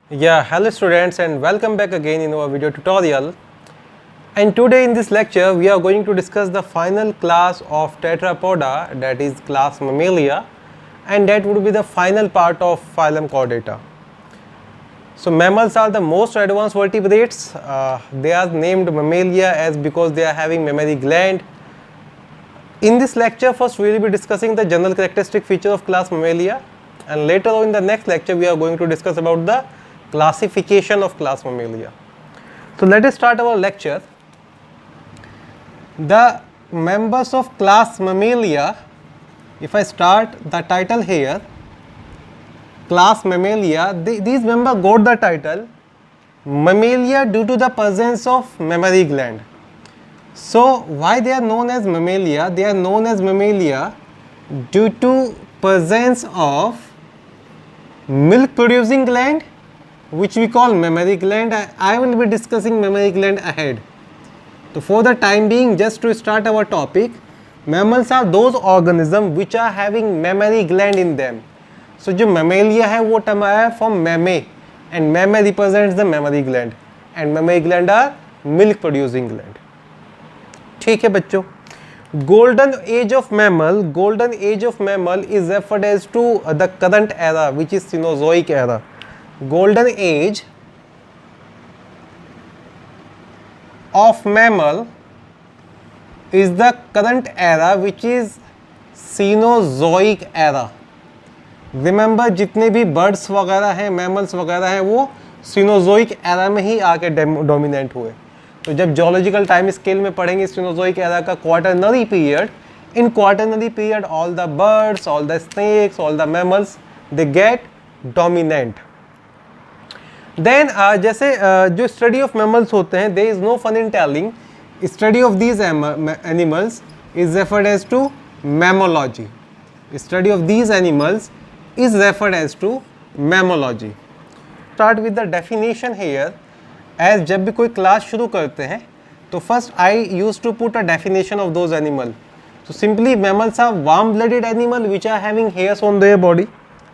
Yeah, hello students and welcome back again in our video tutorial. And today in this lecture we are going to discuss the final class of Tetrapoda, that is class Mammalia, and that would be the final part of phylum Chordata. So mammals are the most advanced vertebrates. They are named Mammalia as because they are having mammary gland. In this lecture first we will be discussing the general characteristic feature of class Mammalia, and later on in the next lecture we are going to discuss about the classification of class Mammalia. So let us start our lecture. The members of class Mammalia, if I start the title here, class Mammalia, these members got the title Mammalia due to the presence of mammary gland. So why they are known as Mammalia? They are known as Mammalia due to presence of milk producing gland, which we call mammary gland. I will be discussing mammary gland ahead. So for the time being, just to start our topic, mammals are those organisms which are having mammary gland in them. So जो mammalia है वो term आया from mammary, and mammary represents the mammary gland, and mammary gland are milk producing gland. ठीक है बच्चों. Golden age of mammal is referred as to the current era, which is Cenozoic era. Golden age of mammal is the current era, which is Cenozoic era. Remember, जितने भी birds वगैरह हैं, mammals वगैरह हैं, वो Cenozoic era में ही आके dominant हुए. तो जब जोलॉजिकल टाइम स्केल में पढ़ेंगे Cenozoic era का quaternary period, in quaternary period all the birds, all the snakes, all the mammals they get dominant. Then जैसे जो स्टडी ऑफ मैमल्स होते हैं, there is no fun in telling. Study of these animals is referred as to mammalogy. Study of these animals is referred as to mammalogy. Start with the definition here. As जब भी कोई class शुरू करते हैं तो first I use to put a definition of those animal. तो simply mammals are warm blooded animal which are having hairs on their body.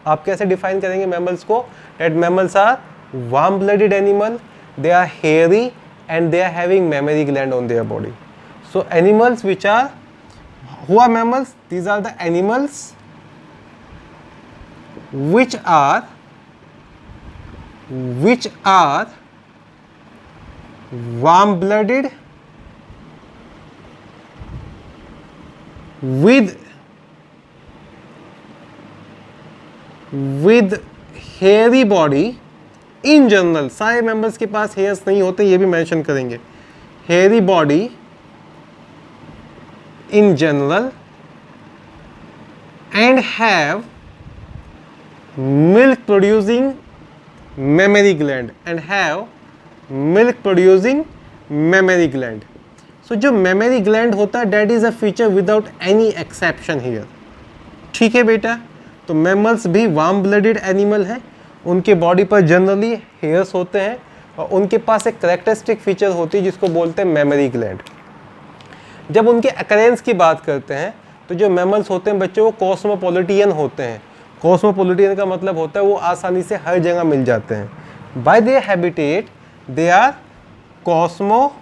आप कैसे डिफाइन करेंगे मैमल्स को? That mammals are warm blooded animal, they are hairy and they are having mammary gland on their body. So animals which are who are mammals, these are the animals which are warm blooded with hairy body in general. सारे members के पास hairs नहीं होते, ये भी mention करेंगे. hairy body in general and have milk producing mammary gland. So जो mammary gland होता है, that is a feature without any exception here. ठीक है बेटा. तो mammals भी warm blooded animal हैं, उनके बॉडी पर जनरली हेयर्स होते हैं और उनके पास एक करेक्टरिस्टिक फीचर होती है जिसको बोलते हैं मेमरी ग्लैंड. जब उनके अकरेंस की बात करते हैं तो जो मैमल्स होते हैं बच्चों, वो कॉस्मोपोलिटियन होते हैं. कॉस्मोपोलिटियन का मतलब होता है वो आसानी से हर जगह मिल जाते हैं. By their habitat they are cosmopolitan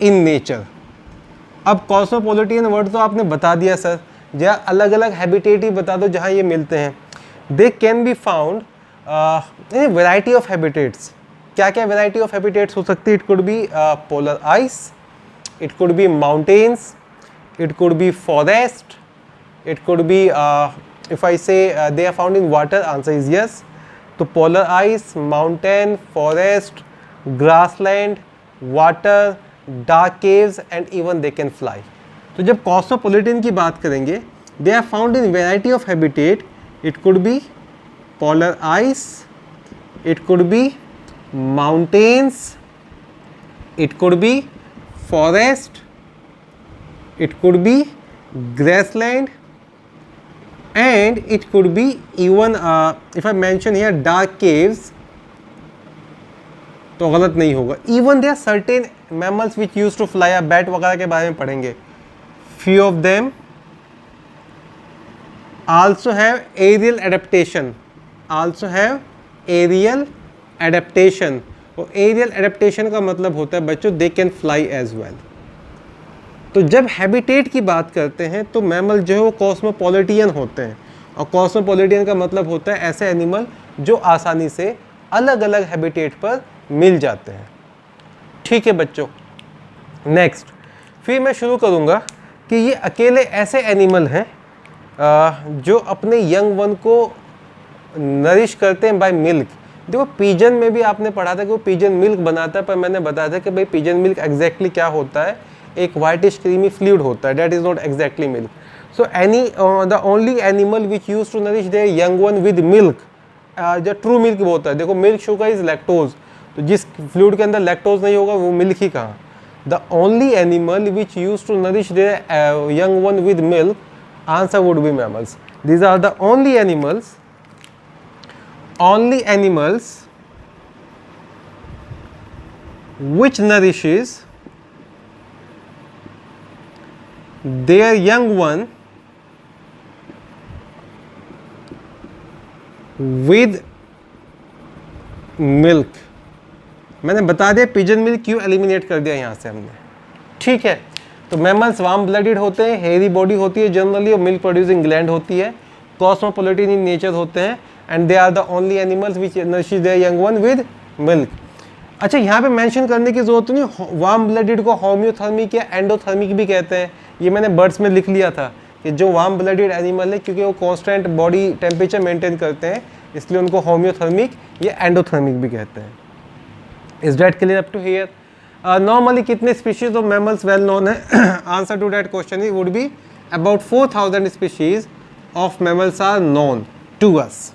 in nature. अब कॉस्मोपोलिटियन वर्ड तो आपने बता दिया सर, जहाँ अलग अलग हैबिटेट ही बता दो जहाँ ये मिलते हैं. They can be found in variety of habitats. क्या क्या वेराइटी ऑफ हैबिटेट्स हो सकती है? It could be polar ice, it could be mountains, it could be forest, it could be if I say they are found in water, answer is yes. So polar ice, mountain, forest, grassland, water, dark caves and even they can fly. तो जब cosmopolitan की बात करेंगे, they are found in variety of habitat. It could be polar ice, it could be mountains, it could be forest, it could be grassland and it could be even if I mention here dark caves तो गलत नहीं होगा. Even there are certain mammals which used to fly. Bat वगैरह के बारे में पढ़ेंगे. Few of them also have aerial adaptation, also have aerial adaptation। और एरियल एडेप्टेशन का मतलब होता है बच्चों they can fly as well. तो जब हैबिटेट की बात करते हैं तो मैमल जो है वो कॉस्मोपॉलिटियन होते हैं, और कॉस्मोपॉलिटियन का मतलब होता है ऐसे एनिमल जो आसानी से अलग अलग हैबिटेट पर मिल जाते हैं। ठीक है बच्चों, नेक्स्ट फिर मैं शुरू करूँगा कि ये अकेले ऐसे एनिमल हैं जो अपने यंग वन को नरिश करते हैं बाय मिल्क। देखो पिजन में भी आपने पढ़ा था कि वो पिजन मिल्क बनाता है, पर मैंने बताया था कि भाई पिजन मिल्क एग्जैक्टली क्या होता है, एक वाइटिश क्रीमी फ्लूइड होता है, that is not exactly milk. So any the only animal which use to nourish their young one with milk, जो ट्रू मिल्क होता है, देखो मिल्क शुगर इज लैक्टोज, तो जिस फ्लूइड के अंदर लैक्टोज नहीं होगा वो मिल्क ही कहाँ। The only animal which use to nourish their young one with milk, answer would be mammals. These are the only animals which nourishes their young one with milk। मैंने बता दिया पिजन मिल्क क्यों eliminate कर दिया यहाँ से हमने। ठीक है, तो मैमल्स वार्म ब्लडेड होते हैं, हेयरी बॉडी होती है जनरली, और मिल्क प्रोड्यूसिंग ग्लैंड होती है, कॉस्मोपॉलिटन इन नेचर होते हैं, and they are the only animals which nourishes their young one with milk. अच्छा, यहाँ पे मेंशन करने की जरूरत नहीं, वार्म ब्लडेड को होम्योथर्मिक या एंडोथर्मिक भी कहते हैं, ये मैंने बर्ड्स में लिख लिया था कि जो वार्म ब्लडेड एनिमल है क्योंकि वो कांस्टेंट बॉडी टेम्परेचर मेंटेन करते हैं इसलिए उनको होम्योथर्मिक या एंडोथर्मिक भी कहते हैं। Is that clear up to here? Normally कितने species of mammals well known है? Answer to that question would be about 4000 species of mammals are known to us.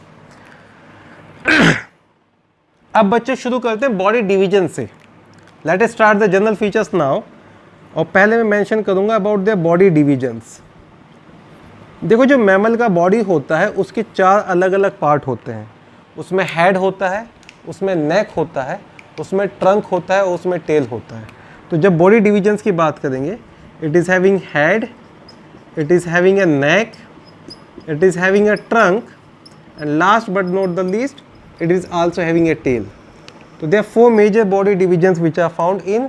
अब बच्चे शुरू करते हैं बॉडी डिवीजन से। Let us start the general features now, और पहले मैं मेंशन करूंगा अबाउट द बॉडी डिवीजन्स। देखो जो मैमल का बॉडी होता है उसके 4 अलग अलग पार्ट होते हैं, उसमें हेड होता है, उसमें नेक होता है, उसमें ट्रंक होता है और उसमें टेल होता है। तो जब बॉडी डिवीजन्स की बात करेंगे, it is having head, it is having a neck, it is having a trunk, and last but not the least it is also having a tail. So there are 4 major body divisions which are found in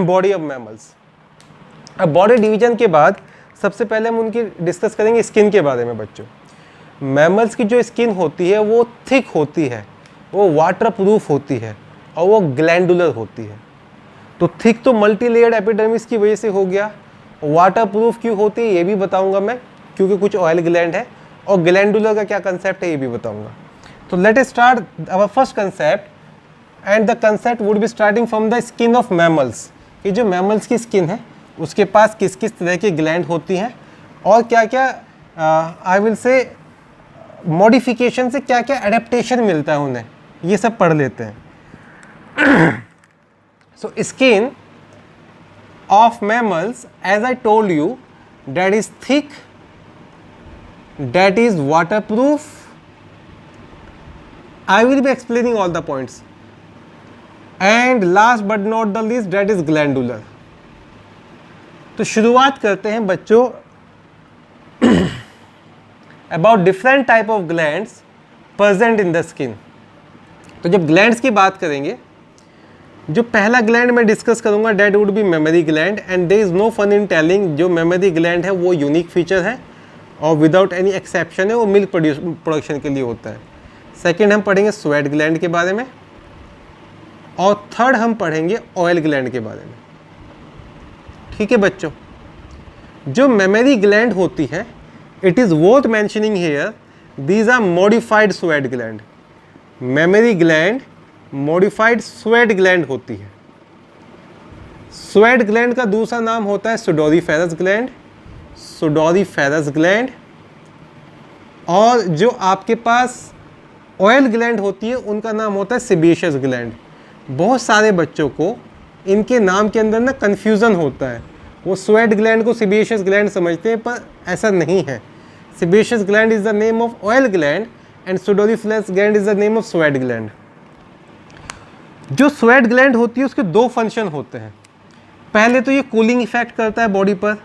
body of mammals. अब body division के बाद सबसे पहले हम उनकी discuss करेंगे skin के बारे में बच्चों। मैमल्स की जो स्किन होती है वो थिक होती है, वो वाटर प्रूफ होती है और वो ग्लैंडुलर होती है। तो थिक तो मल्टी लेयर्ड एपिडर्मिस की वजह से हो गया, वाटर प्रूफ क्यों होती है ये भी बताऊंगा मैं, क्योंकि कुछ ऑयल ग्लैंड है, और ग्लैंडुलर का क्या कंसेप्ट है ये भी बताऊंगा। So let us start our first concept, and the concept would be starting from the skin of mammals। कि जो mammals की skin है उसके पास किस किस तरह की ग्लैंड होती हैं और क्या क्या I will say modification से क्या क्या adaptation मिलता है उन्हें, ये सब पढ़ लेते हैं। So skin of mammals, as I told you, that is thick, that is waterproof। I will be explaining all the points, and last but not the least that is glandular। तो शुरुआत करते हैं बच्चों about different type of glands present in the skin। तो जब glands की बात करेंगे, जो पहला gland मैं डिस्कस करूंगा that would be mammary gland, and there is no fun in telling जो mammary gland है वो यूनिक फीचर है और विदाउट एनी एक्सेप्शन है वो मिल्क प्रोडक्शन के लिए होता है। सेकेंड हम पढ़ेंगे स्वेट ग्लैंड के बारे में, और थर्ड हम पढ़ेंगे ऑयल ग्लैंड के बारे में। ठीक है बच्चों, जो मेमरी ग्लैंड होती है, it is worth mentioning here, these are modified sweat gland. Mammary gland modified sweat gland होती है। स्वेट ग्लैंड का दूसरा नाम होता है सुडोरीफेरस ग्लैंड, सुडोरीफेरस ग्लैंड। और जो आपके पास ऑयल ग्लैंड होती है उनका नाम होता है सेबेशियस ग्लैंड। बहुत सारे बच्चों को इनके नाम के अंदर ना कन्फ्यूज़न होता है, वो स्वेट ग्लैंड को सेबेशियस ग्लैंड समझते हैं, पर ऐसा नहीं है। Sebaceous gland is the name of oil gland and sudoriferous gland is the name of sweat gland. जो स्वेट ग्लैंड होती है उसके 2 फंक्शन होते हैं। पहले तो ये कूलिंग इफेक्ट करता है बॉडी पर,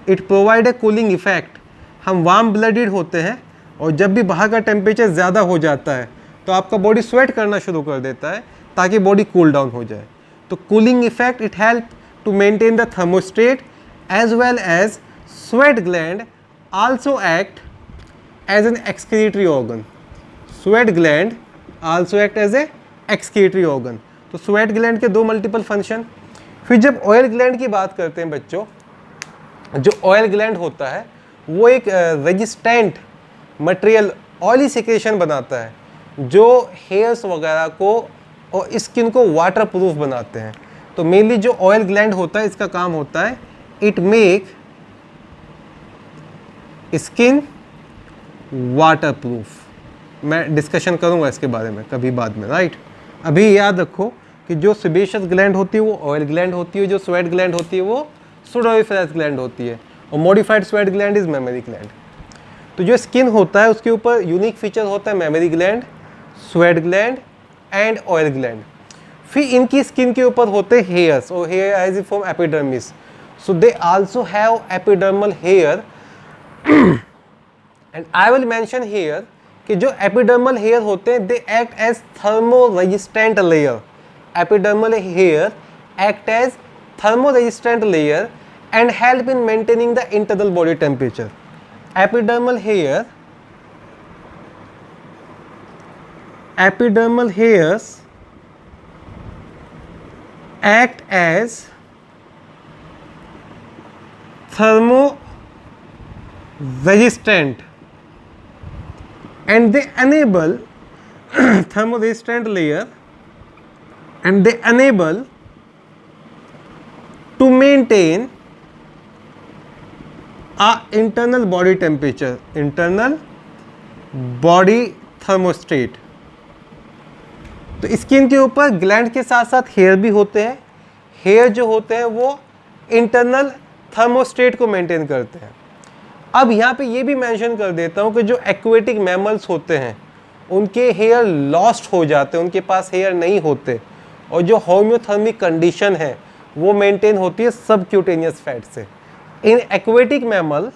it provide a cooling effect. हम वार्म ब्लडेड होते हैं और जब भी बाहर का टेम्परेचर ज़्यादा हो जाता है तो आपका बॉडी स्वेट करना शुरू कर देता है ताकि बॉडी कूल डाउन हो जाए। तो cooling effect it help to maintain the thermostat as well as sweat gland also act as an excretory organ. Sweat gland also act as a excretory organ. तो स्वेट ग्लैंड के दो multiple function. फिर जब oil gland की बात करते हैं बच्चों, जो ऑयल ग्लैंड होता है वो एक रेजिस्टेंट मटेरियल ऑयली सिक्रेशन बनाता है जो हेयर्स वगैरह को और स्किन को वाटर प्रूफ बनाते हैं। तो मेनली जो ऑयल ग्लैंड होता है इसका काम होता है it make skin water proof. मैं डिस्कशन करूंगा इसके बारे में कभी बाद में, राइट। अभी याद रखो कि जो सेबेशियस ग्लैंड होती है वो ऑयल ग्लैंड होती है, जो स्वेट ग्लैंड होती है वो सुडोरिफरस ग्लैंड होती है, और modified sweat gland is mammary gland. तो जो स्किन होता है उसके ऊपर यूनिक फीचर होता है mammary gland, sweat gland and oil gland. फिर इनकी स्किन के ऊपर होते हैं हेयर्स, और hair arise from epidermis, so they also have epidermal hair. And I will mention here कि जो एपिडर्मल हेयर होते हैं they act as thermo resistant layer. Epidermal hair act as thermo resistant layer and help in maintaining the internal body temperature. Epidermal hairs act as thermo-resistant and they enable thermo-resistant layer and they enable to maintain internal body temperature, internal body thermostat. तो skin के ऊपर gland के साथ साथ hair भी होते हैं। Hair जो होते हैं वो इंटरनल थर्मोस्टेट को मेंटेन करते हैं। अब यहाँ पे ये भी मेंशन कर देता हूँ कि जो एक्वेटिक मैमल्स होते हैं उनके हेयर लॉस्ट हो जाते हैं, उनके पास हेयर नहीं होते, और जो होम्योथर्मिक कंडीशन है वो मेंटेन होती है सबक्यूटेनियस फैट से। In aquatic mammals,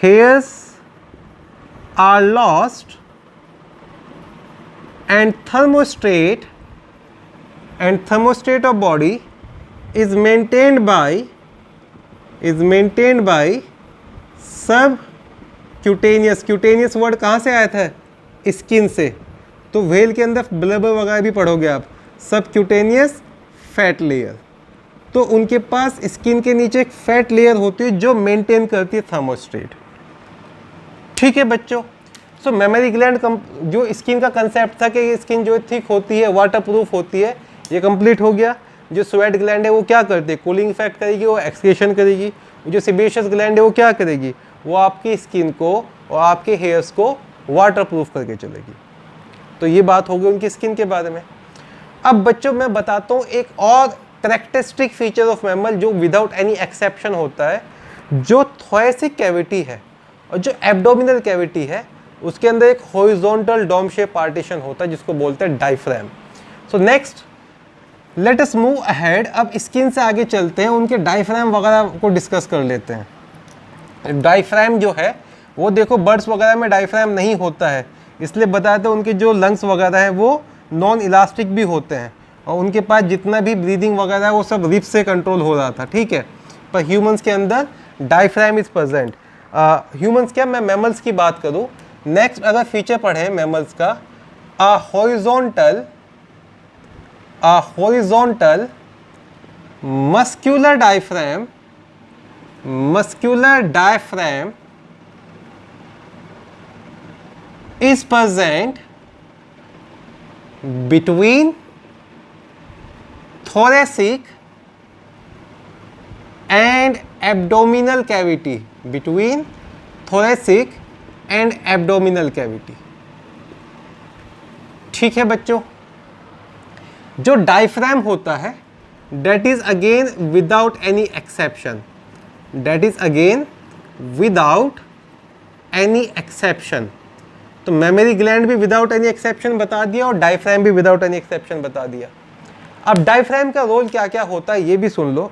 hairs are lost and thermostat of body is maintained by subcutaneous। cutaneous word कहाँ से आया था? स्किन से। तो व्हेल के अंदर ब्लबर वगैरह भी पढ़ोगे आप, सबक्यूटेनियस फैट लेयर। तो उनके पास स्किन के नीचे एक फैट लेयर होती है जो मेंटेन करती है थर्मोस्टेट। ठीक है बच्चों। सो मेमरी ग्लैंड जो स्किन का कंसेप्ट था कि स्किन जो थिक होती है वाटर प्रूफ होती है, ये कंप्लीट हो गया। जो स्वेट ग्लैंड है वो क्या करती है? कूलिंग इफेक्ट करेगी, वो एक्सक्रीशन करेगी। जो सेबेशियस ग्लैंड है वो क्या करेगी? वो आपकी स्किन को और आपके हेयर्स को वाटर प्रूफ करके चलेगी। तो ये बात होगी उनकी स्किन के बारे में। अब बच्चों मैं बताता हूँ एक और कैरेक्टरिस्टिक फीचर ऑफ मैमल जो विदाउट एनी एक्सेप्शन होता है। जो थोरेसिक कैविटी है और जो एब्डोमिनल कैविटी है उसके अंदर एक हॉरिजॉन्टल डोम शेप पार्टीशन होता है जिसको बोलते हैं diaphragm. So next let us move ahead. अब स्किन से आगे चलते हैं, उनके डायफ्राम वगैरह को डिस्कस कर लेते हैं। डायफ्राम जो है वो देखो बर्ड्स वगैरह में डायफ्राम नहीं होता है, इसलिए बताते हैं उनके जो लंग्स वगैरह हैं वो नॉन इलास्टिक भी होते हैं और उनके पास जितना भी ब्रीदिंग वगैरह है वो सब रिब्स से कंट्रोल हो रहा था, ठीक है। पर ह्यूमंस के अंदर डायफ्राम इज प्रेजेंट। ह्यूमंस क्या, मैं मैमल्स की बात करूँ। नेक्स्ट अगर फीचर पढ़ें मैमल्स का, horizontal muscular diaphragm is present between thoracic and abdominal cavity, between thoracic and abdominal cavity। ठीक है बच्चों। जो डायफ्राम होता है that is again without any exception, that is again without any exception। तो मेमरी ग्लैंड भी without any exception बता दिया और डायफ्राम भी विदाउट एनी एक्सेप्शन बता दिया। अब डायफ्राम का रोल क्या क्या होता है ये भी सुन लो।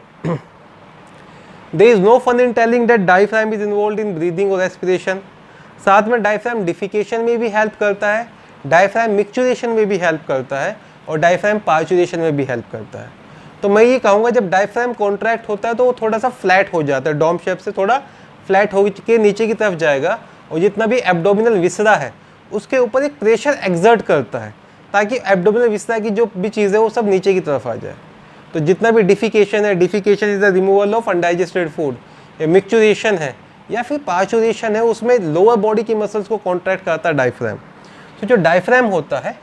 There is no fun in telling that diaphragm is involved in breathing और respiration। साथ में डायफ्राम डिफिकेशन में भी हेल्प करता है, डायफ्राम मिक्चुरेशन में भी हेल्प करता है और डायफ्राम पार्चुरेशन में भी हेल्प करता है। तो मैं ये कहूँगा जब डायफ्राम कॉन्ट्रैक्ट होता है तो वो थोड़ा सा फ्लैट हो जाता है, डोम शेप से थोड़ा फ्लैट हो के नीचे की तरफ जाएगा और जितना भी एब्डोमिनल विसरा है उसके ऊपर एक प्रेशर एक्सर्ट करता है ताकि एब्डोमिनल विसरा की जो भी चीज़ है वो सब नीचे की तरफ आ जाए। तो जितना भी डिफिकेशन है, defecation is the removal of undigested food, या मिक्चुरेशन है या फिर पार्चुरेशन है, उसमें लोअर बॉडी की मसल्स को कॉन्ट्रैक्ट करता है डायफ्राम। तो जो डायफ्राम होता है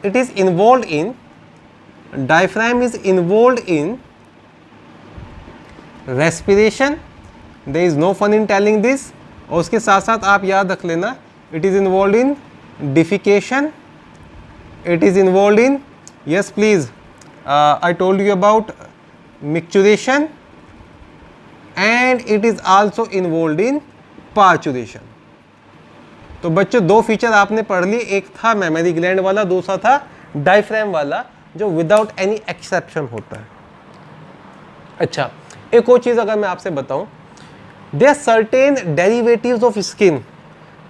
it is involve in, diaphragm is involve in respiration, there is no fun in telling this. और उसके साथ साथ आप याद रख लेना it is involve in defecation, it is involved in, yes please, I told you about micturition and it is also involved in parturition। तो बच्चों दो फीचर आपने पढ़ लिए, एक था मेमोरी ग्लैंड वाला, दूसरा था डायफ्राम वाला जो विदाउट एनी एक्सेप्शन होता है। अच्छा, एक और चीज़ अगर मैं आपसे बताऊं, there are certain derivatives of skin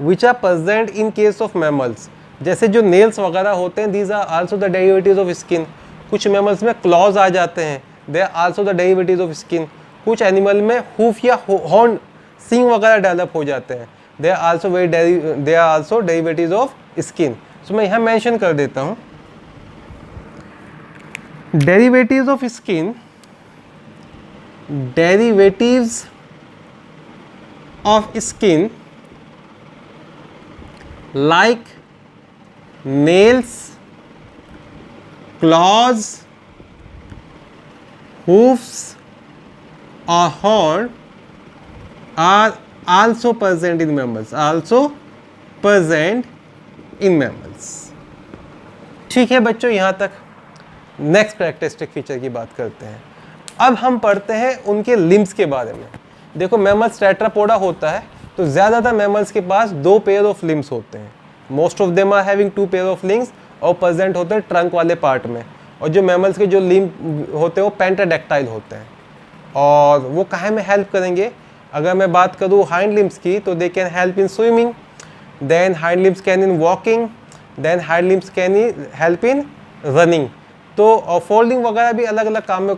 which are present in case of mammals. जैसे जो नेल्स वगैरह होते हैं, these are also the derivatives of skin. कुछ मैमल्स में क्लॉज आ जाते हैं, they are also the derivatives of skin. कुछ एनिमल में हुफ या हॉर्न, सींग वगैरह डेवलप हो जाते हैं, they are also derivatives of skin. So मैं यहाँ मेंशन कर देता हूँ derivatives of skin, derivatives of skin like nails, claws, hoofs or horn are also present in mammals, also present in mammals। ठीक है बच्चों, यहाँ तक। नेक्स्ट कैरेक्टरिस्टिक फीचर की बात करते हैं। अब हम पढ़ते हैं उनके लिम्स के बारे में। देखो मैमल्स टेट्रापोडा होता है तो ज़्यादातर मैमल्स के पास 2 पेयर ऑफ लिम्स होते हैं। Most of them are having 2 pair of limbs और प्रेजेंट होते हैं ट्रंक वाले पार्ट में। और जो मैमल्स के जो लिम्ब होते हैं वो पेंटाडेक्टाइल होते हैं। और वो काहे में हेल्प करेंगे? अगर मैं बात करूँ हाइंड लिम्स की तो they can help in swimming, then hind limbs can in walking, then hind limbs can help in running. तो फोल्डिंग वगैरह भी अलग अलग काम में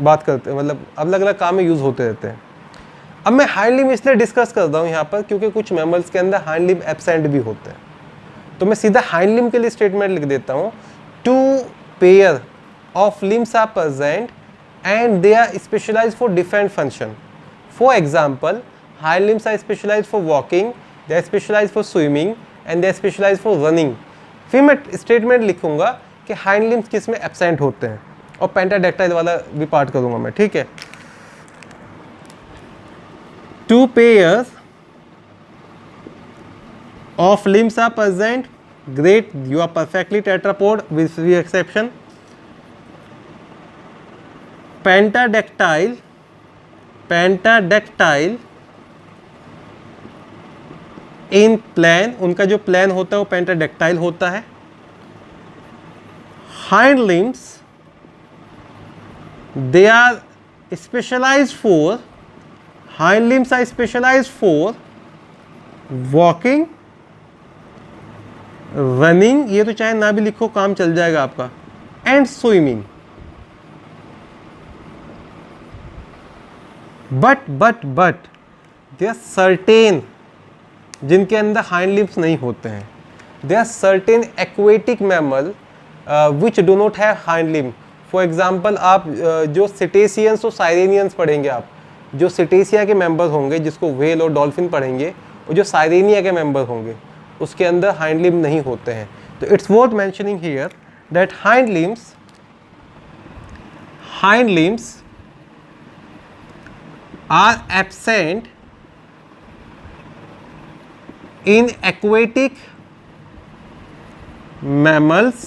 बात करते हैं, मतलब अलग अलग काम में यूज़ होते रहते हैं। अब मैं हाइंड लिम्ब इसलिए डिस्कस कर रहा हूँ यहाँ पर क्योंकि कुछ मैमल्स के अंदर हाइंड लिम्ब एब्सेंट भी होते हैं। तो मैं सीधा हाइंड लिम्ब के लिए स्टेटमेंट लिख देता हूँ, 2 pair of limbs are present and they are specialized for different function. For example, hind limbs are specialized for walking, they are specialized for swimming and they are specialized for running. फिर मैं statement लिखूंगा कि hind limbs किस में absent होते हैं और pentadactyl वाला भी पार्ट करूंगा मैं, ठीक है। 2 pairs of limbs are present. Great, you are perfectly tetrapod with few exception. Pentadactyl in plan, उनका जो प्लेन होता है वो पेंटाडेक्टाइल होता है। Hind limbs they are specialized for, hind limbs are specialized for walking, running, ये तो चाहे ना भी लिखो काम चल जाएगा आपका, and swimming. But they are certain जिनके अंदर हाइंड लिम्स नहीं होते हैं। They are certain aquatic mammal which do not have hind limb. For example आप जो सिटेसियंस और साइरेनियंस पढ़ेंगे, आप जो सिटेसिया के मेंबर होंगे जिसको व्हेल और डॉल्फिन पढ़ेंगे, और जो साइरेनिया के मेंबर होंगे उसके अंदर हाइंड लिम्ब नहीं होते हैं। तो it's worth mentioning here that hind limbs are absent in aquatic mammals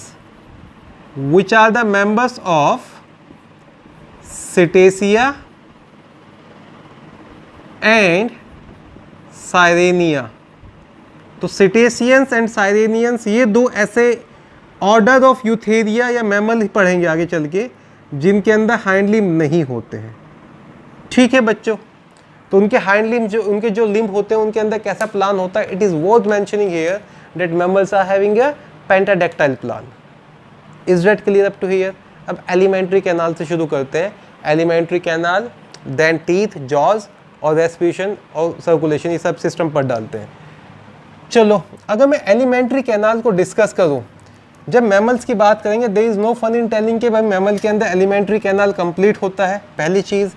which are the members of Cetacea and Sirenia। तो Cetaceans and Sirenians ये दो ऐसे ऑर्डर ऑफ यूथेरिया या मैमल पढ़ेंगे आगे चल के जिनके अंदर हाइंड लिम्ब नहीं होते हैं। ठीक है बच्चों, तो उनके हाइंड लिम्ब उनके जो लिम्ब होते हैं उनके अंदर कैसा प्लान होता है? It is worth mentioning here that mammals are having a pentadactyl plan. Is that clear up to here? अब एलिमेंट्री कैनाल से शुरू करते हैं। Alimentary canal, then teeth, jaws और रेस्पिरेशन और सर्कुलेशन, ये सब सिस्टम पर डालते हैं। चलो, अगर मैं एलिमेंट्री कैनाल को डिस्कस करूं, जब मैमल्स की बात करेंगे, there is no fun in telling कि भाई मैमल के अंदर एलिमेंट्री कैनाल कंप्लीट होता है, पहली चीज़।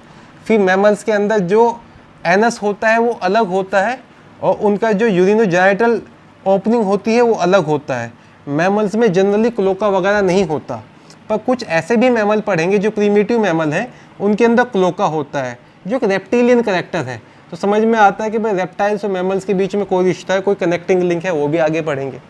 फिर मैमल्स के अंदर जो एनस होता है वो अलग होता है और उनका जो यूरिनोजेनिटल ओपनिंग होती है वो अलग होता है। मैमल्स में जनरली क्लोका वगैरह नहीं होता, पर कुछ ऐसे भी मैमल पढ़ेंगे जो प्रीमिटिव मैमल हैं, उनके अंदर क्लोका होता है जो एक रेप्टिलियन करेक्टर है। तो समझ में आता है कि भाई रेप्टाइल्स और मैमल्स के बीच में कोई रिश्ता है, कोई कनेक्टिंग लिंक है, वो भी आगे पढ़ेंगे।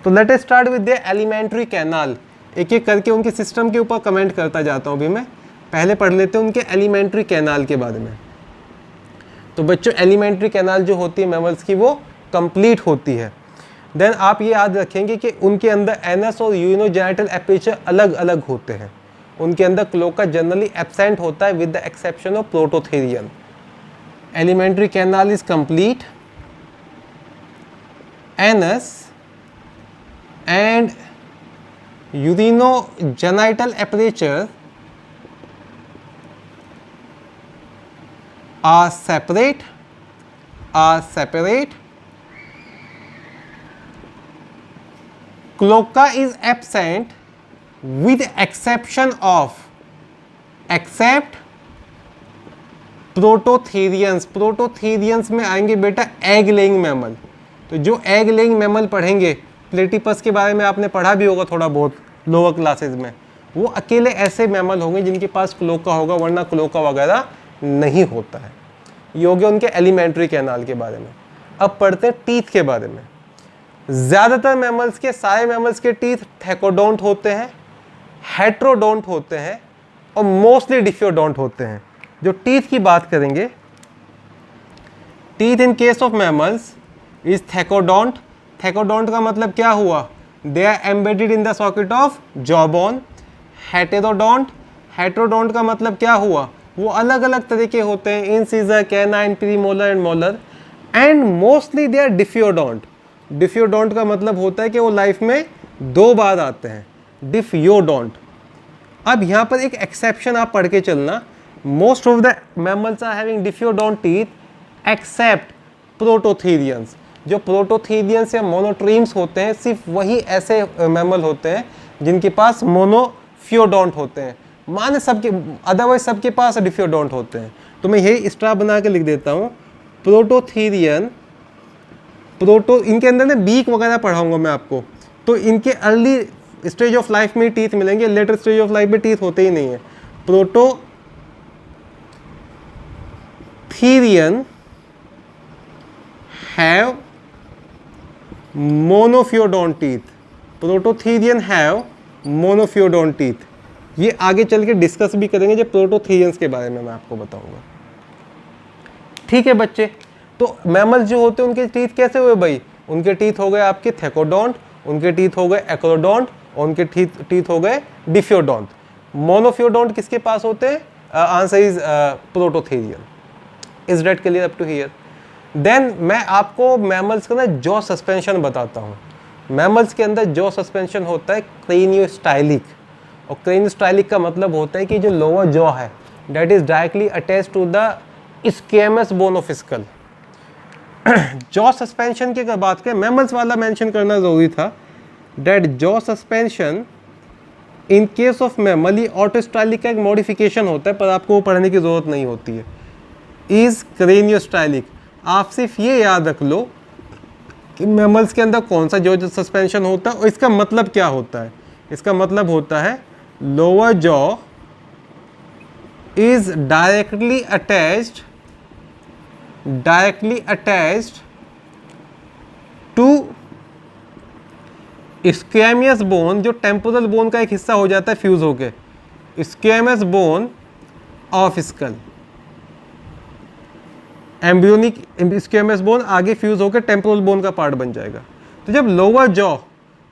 तो late us start with the alimentary canal. एक एक करके उनके सिस्टम के ऊपर कमेंट करता जाता हूँ। अभी मैं पहले पढ़ लेते हैं उनके एलिमेंट्री कैनाल के बारे में। तो बच्चों, एलिमेंट्री कैनाल जो होती है मैमल्स की वो कंप्लीट होती है। देन आप ये याद रखेंगे कि उनके अंदर एनस और यूरिनोजेनिटल एपर्चर अलग अलग होते हैं। उनके अंदर क्लोका जनरली एब्सेंट होता है with the exception of prototherian. Alimentary canal is complete, anus and urinogenital aperture are separate. Cloaca is absent with exception of except prototherians. Prototherians में आएंगे बेटा एग लेइंग मैमल। तो जो एग लेइंग मैमल पढ़ेंगे, platypus के बारे में आपने पढ़ा भी होगा थोड़ा बहुत लोअर क्लासेस में, वो अकेले ऐसे मैमल होंगे जिनके पास क्लोका होगा, वरना क्लोका वगैरह नहीं होता है। ये हो गया उनके एलिमेंट्री कैनाल के बारे में। अब पढ़ते हैं टीथ के बारे में। ज़्यादातर मैमल्स के, सारे मैमल्स के टीथ थैकोडोंट होते हैं, हेट्रोडोंट होते हैं और मोस्टली डिफियोडोंट होते हैं। जो टीथ की बात करेंगे, teeth in case of mammals is thecodont. Thecodont का मतलब क्या हुआ? They are embedded in the socket of jaw bone. Heterodont, heterodont का मतलब क्या हुआ? वो अलग अलग तरह के होते हैं, incisor, canine, premolar and molar. And mostly they are diphyodont. Diphyodont का मतलब होता है कि वो लाइफ में 2 बार आते हैं, डिफियोडोंट। अब यहाँ पर एक एक्सेप्शन आप पढ़ के चलना, most of the mammals are having diphyodont teeth except prototherians. जो प्रोटोथेरियंस या मोनोट्रीम्स होते हैं, सिर्फ वही ऐसे मैमल होते हैं जिनके पास मोनोफियोडोंट होते हैं, माने सबके, अदरवाइज सबके पास डिफियोडोंट होते हैं। तो मैं यही स्ट्रा बना के लिख देता हूँ, प्रोटोथेरियन, इनके अंदर ना बीक वगैरह पढ़ाऊंगा मैं आपको। तो इनके अर्ली स्टेज ऑफ लाइफ में टीथ मिलेंगे, लेटर स्टेज ऑफ लाइफ में टीथ होते ही नहीं है। Prototherian have monophyodont teeth. Prototherian have monophyodont teeth. ये आगे चल के डिस्कस भी करेंगे जब प्रोटोथेरियंस के बारे में मैं आपको बताऊंगा। ठीक है बच्चे, तो मैमल्स जो होते हैं उनके टीथ कैसे हुए भाई? उनके टीथ हो गए आपके थैकोडोंट, उनके टीथ हो गए एक्रोडोंट और उनके टीथ हो गए डिफियोडोंट। मोनोफियोडोंट किसके पास होते हैं? Answer is prototherian. Is that clear up to here? Then मैं आपको मैमल्स का ना जॉ सस्पेंशन बताता हूँ। मैमल्स के अंदर जॉ सस्पेंशन होता है क्रेनियोस्टाइलिक, और क्रेनियोस्टाइलिक का मतलब होता है कि जो लोअर जॉ है that is directly attached to the squamous bone of skull. Jaw suspension की अगर बात करें, मैमल्स वाला मेंशन करना जरूरी था, that jaw suspension in case of mammal ये ऑटोस्टाइलिक का एक मॉडिफिकेशन होता है, पर आपको वो पढ़ने की जरूरत नहीं होती है। इज क्रेनियोस्टाइलिक। आप सिर्फ ये याद रख लो कि मैमल्स के अंदर कौन सा जॉ सस्पेंशन होता है और इसका मतलब क्या होता है। इसका मतलब होता है lower jaw is directly attached to squamous bone, जो टेम्पोरल बोन का एक हिस्सा हो जाता है फ्यूज होके, squamous bone of skull. Embryonic squamous bone आगे फ्यूज होकर टेम्पोरल बोन का पार्ट बन जाएगा। तो जब लोअर जॉ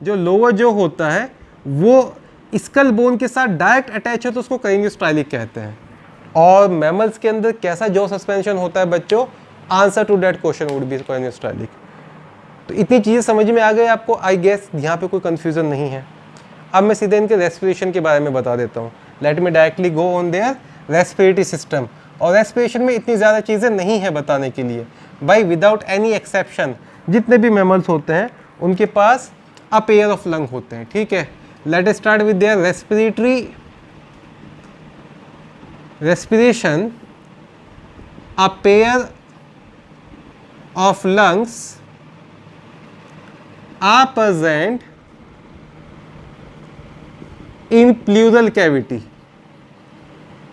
जो लोअर जो होता है वो स्कल बोन के साथ डायरेक्ट अटैच है तो उसको क्रेनियोस्टाइलिक कहते हैं। और मैमल्स के अंदर कैसा जॉ सस्पेंशन होता है बच्चों? Answer to that question would be craniostylic. तो इतनी चीज़ें समझ में आ गई आपको, आई गेस यहाँ पे कोई कंफ्यूजन नहीं है। अब मैं सीधे इनके रेस्पिरेशन के बारे में बता देता हूँ। Let me directly go on their respiratory system. और रेस्पिरेशन में इतनी ज़्यादा चीज़ें नहीं है बताने के लिए भाई, विदाउट एनी एक्सेप्शन जितने भी मैमल्स होते हैं उनके पास अ पेयर ऑफ लंग होते हैं, ठीक है। Late us start with their respiration. A pair of lungs are present in pleural cavity.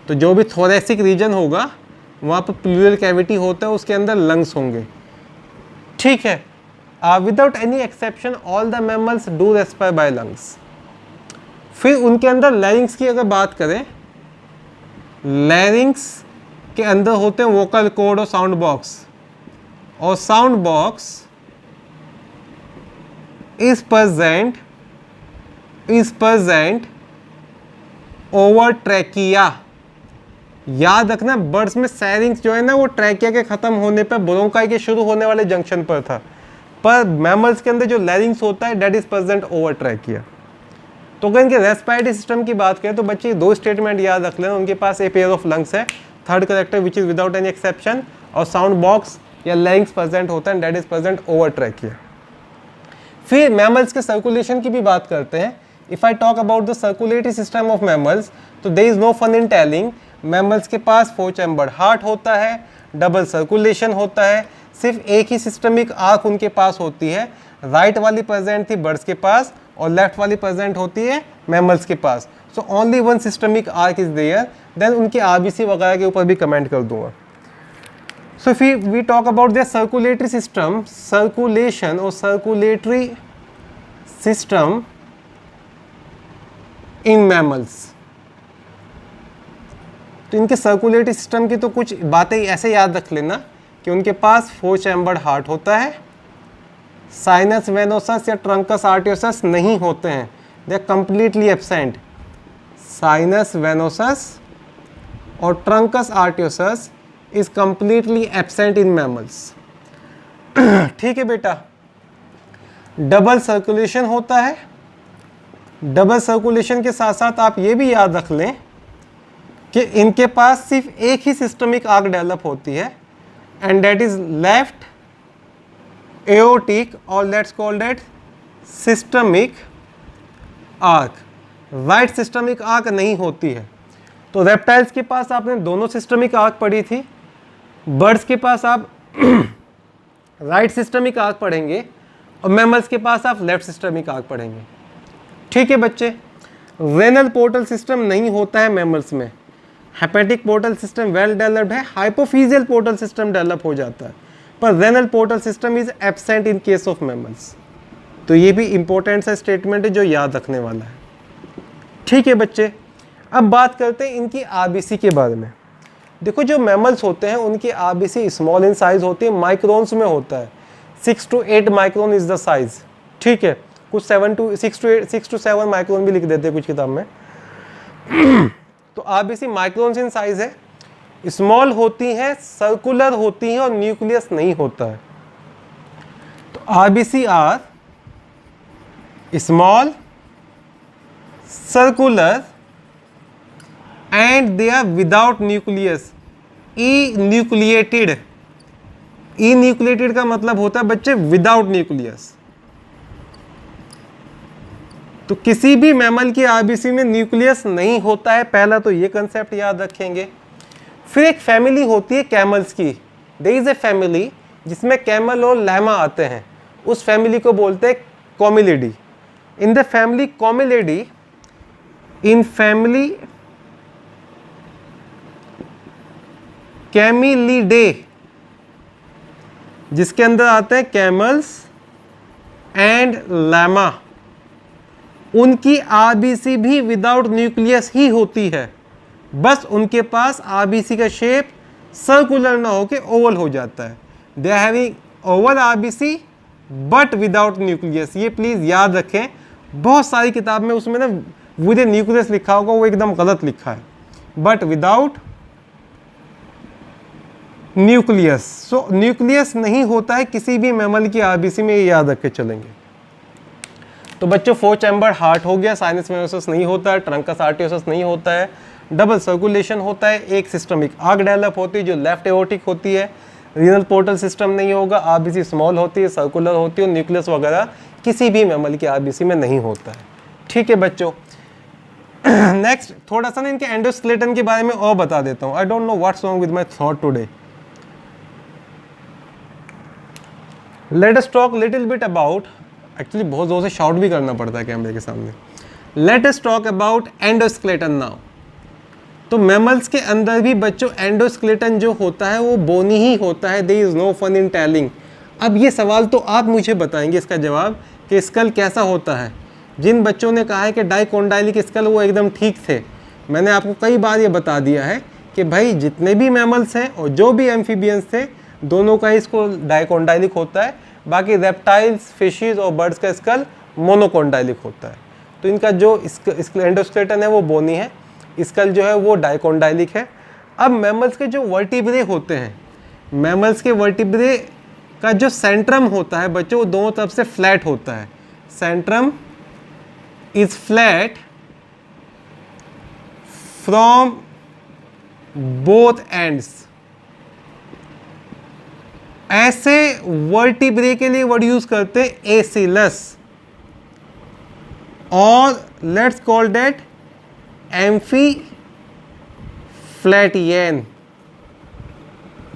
तो जो भी थोरेसिक रीजन होगा वहाँ पर प्लूरल कैविटी होता है, उसके अंदर लंग्स होंगे, ठीक है। Without any exception all the mammals do respire by lungs. फिर उनके अंदर लैरिंग्स की अगर बात करें, लैरिंग्स के अंदर होते हैं वोकल कॉर्ड और साउंड बॉक्स, और sound box is present over trachea. याद रखना बर्ड्स में सैरिंग्स जो है ना वो ट्रैकिया के खत्म होने पर ब्रोंकाई के शुरू होने वाले जंक्शन पर था, पर मैमल्स के अंदर जो लैरिंग्स होता है that is present over trachea. तो अगर इनके रेस्पिरेटरी सिस्टम की बात करें तो बच्चे दो स्टेटमेंट याद रख लेना, उनके पास ए पेयर ऑफ लंग्स है, third character which is without any exception, और साउंड बॉक्स या लैरिंग्स प्रेजेंट होता है that is present over trachea. फिर मैमल्स के सर्कुलेशन की भी बात करते हैं। If I talk about the circulatory system of mammals तो there is no fun in telling. Mammals के पास 4 चैम्बर्ड हार्ट होता है, डबल सर्कुलेशन होता है, सिर्फ एक ही सिस्टमिक आर्क उनके पास होती है। राइट वाली प्रेजेंट थी बर्ड्स के पास और लेफ्ट वाली प्रेजेंट होती है मैमल्स के पास। So only one systemic arch is there. Then उनके आरबीसी वगैरह के ऊपर भी कमेंट कर दूंगा। So if we talk about their circulatory system, circulation और सर्कुलेटरी सिस्टम इन मैमल्स, तो इनके सर्कुलेटरी सिस्टम की तो कुछ बातें ऐसे याद रख लेना कि उनके पास 4 चैम्बर्ड हार्ट होता है, साइनस वेनोसस या ट्रंकस आर्टियोसस नहीं होते हैं, they are completely absent. Sinus venosus और truncus arteriosus is completely absent in mammals, ठीक है बेटा। डबल सर्कुलेशन होता है। डबल सर्कुलेशन के साथ साथ आप ये भी याद रख लें कि इनके पास सिर्फ एक ही सिस्टमिक आर्क डेवलप होती है and that is left aortic, और let's call that systemic arch. Right systemic arch नहीं होती है। तो रेप्टाइल्स के पास आपने दोनों सिस्टमिक आर्क पढ़ी थी, बर्ड्स के पास आप राइट सिस्टमिक आर्क पढ़ेंगे और मैमल्स के पास आप लेफ्ट सिस्टमिक आर्क पढ़ेंगे, ठीक है बच्चे। रेनल पोर्टल सिस्टम नहीं होता है मैमल्स में। Hepatic portal system well developed है, हाइपोफिजियल पोर्टल सिस्टम डेवलप हो जाता है, पर renal portal system is absent in case of mammals. तो ये भी इंपॉर्टेंट सा स्टेटमेंट है जो याद रखने वाला है, ठीक है बच्चे। अब बात करते हैं इनकी आरबीसी के बारे में। देखो जो मैमल्स होते हैं उनकी आरबीसी स्मॉल इन साइज होती है, माइक्रोन्स में होता है। 6 to 8 micron is the size, ठीक है। कुछ 6 to 7 माइक्रोन भी लिख देते हैं कुछ किताब में। तो आरबीसी माइक्रोन्स इन साइज है, स्मॉल होती हैं, सर्कुलर होती हैं और न्यूक्लियस नहीं होता है। तो RBC are small, circular and they are without nucleus, enucleated. Enucleated का मतलब होता है बच्चे विदाउट न्यूक्लियस। तो किसी भी मैमल की आरबीसी में न्यूक्लियस नहीं होता है, पहला तो ये कंसेप्ट याद रखेंगे। फिर एक फैमिली होती है कैमल्स की, देयर इज ए फैमिली जिसमें कैमल और लैमा आते हैं, उस फैमिली को बोलते हैं Camelidae. In the family Camelidae, in family Camelidae, जिसके अंदर आते हैं कैमल्स एंड लैमा, उनकी आरबीसी भी विदाउट न्यूक्लियस ही होती है। बस उनके पास आरबीसी का शेप सर्कुलर ना होके ओवल हो जाता है। They are having oval RBC but without nucleus. ये प्लीज याद रखें, बहुत सारी किताब में उसमें ना विद ए न्यूक्लियस लिखा होगा, वो एकदम गलत लिखा है, but without nucleus. So nucleus नहीं होता है किसी भी मैमल की आरबीसी में, ये याद रख के चलेंगे। तो बच्चों 4 चैम्बर हार्ट हो गया, साइनस मेयोसिस नहीं होता है, ट्रंकस आर्टियोसिस नहीं होता है, डबल सर्कुलेशन होता है, एक सिस्टमिक आर्क डेवलप होती है जो लेफ्ट एओर्टिक होती है, रीनल पोर्टल सिस्टम नहीं होगा, आरबीसी स्मॉल होती है, सर्कुलर होती है, और न्यूक्लियस वगैरह किसी भी मैमल की आरबीसी में नहीं होता है। ठीक है बच्चों। नेक्स्ट थोड़ा सा ना इनके एंडोस्केलेटन के बारे में और बता देता हूँ। I don't know what's wrong with my thought today. Let us talk little bit about, actually बहुत जोर से शाउट भी करना पड़ता है कैमरे के सामने। Let us talk about endoskeleton now. तो मैमल्स के अंदर भी बच्चों एंडोस्केलेटन जो होता है वो बोनी ही होता है, there is no fun in telling. अब ये सवाल तो आप मुझे बताएंगे इसका जवाब कि स्कल कैसा होता है। जिन बच्चों ने कहा है कि डाइकोंडाइलिक स्कल, वो एकदम ठीक थे। मैंने आपको कई बार ये बता दिया है कि भाई जितने भी मैमल्स हैं और जो भी एम्फीबियंस थे, दोनों का इसको डाइकोंडाइलिक होता है। बाकी रेप्टाइल्स, फिशेस और बर्ड्स का स्कल मोनोकोंडाइलिक होता है। तो इनका जो एंडोस्केलेटन है वो बोनी है, स्कल जो है वो डाइकोंडाइलिक है। अब मैमल्स के जो वर्टिब्रे होते हैं, मैमल्स के वर्टिब्रे का जो सेंट्रम होता है बच्चों, वो दोनों तरफ से फ्लैट होता है। Centrum is flat from both ends. ऐसे वर्टिब्रे के लिए वर्ड यूज करते हैं एसिलस, और लेट्स कॉल दैट एम्फीफ्लैटियन।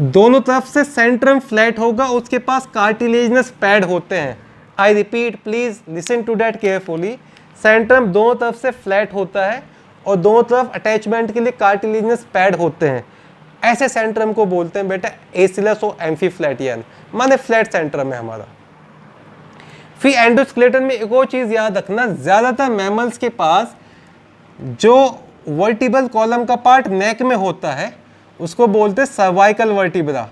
दोनों तरफ से सेंट्रम फ्लैट होगा, उसके पास कार्टिलेजनस पैड होते हैं। I repeat, please listen to that carefully. Centrum दोनों तरफ से फ्लैट होता है और दोनों तरफ अटैचमेंट के लिए कार्टिलेजनस पैड होते हैं। ऐसे सेंट्रम को बोलते हैं बेटा एसिलस और एम्फीफ्लैटियन, माने फ्लैट सेंट्रम है हमारा। फिर एंडोस्केलेटन में एक और चीज याद रखना, ज्यादातर मैमल्स के पास जो वर्टिब्रल कॉलम का पार्ट नेक में होता है उसको बोलते हैं सर्वाइकल वर्टिब्रा,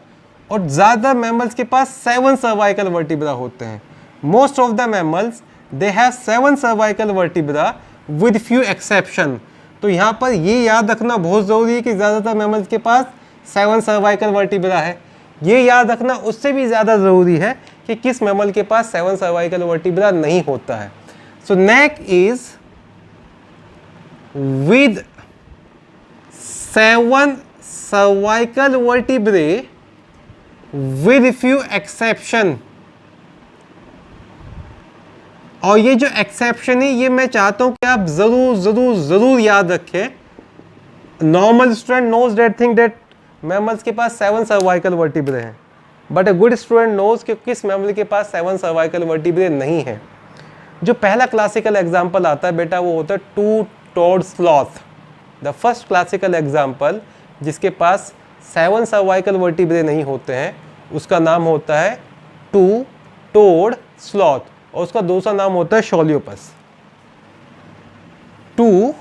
और ज़्यादा मैमल्स के पास 7 सर्वाइकल वर्टिब्रा होते हैं। Most of the mammals they have 7 cervical vertebra with few exception. तो यहाँ पर ये याद रखना बहुत ज़रूरी है कि ज़्यादातर मैमल्स के पास 7 सर्वाइकल वर्टिब्रा है। ये याद रखना उससे भी ज़्यादा ज़रूरी है कि किस मैमल के पास 7 सर्वाइकल वर्टिब्रा नहीं होता है। सो neck is with 7 cervical vertebrae with few exception। और ये जो एक्सेप्शन है ये मैं चाहता हूं कि आप जरूर जरूर जरूर याद रखें। Normal student knows that think that mammals के पास 7 सर्वाइकल वर्टिब्रे हैं, but a good student knows कि किस मैमल के पास 7 सर्वाइकल वर्टिब्रे नहीं है। जो पहला क्लासिकल एग्जाम्पल आता है बेटा वो होता है two toed sloth. The first classical example जिसके पास 7 सर्वाइकल वर्टिब्रे नहीं होते हैं उसका नाम होता है टू टोड स्लॉथ, और उसका दूसरा नाम होता है शोलियोपस। टू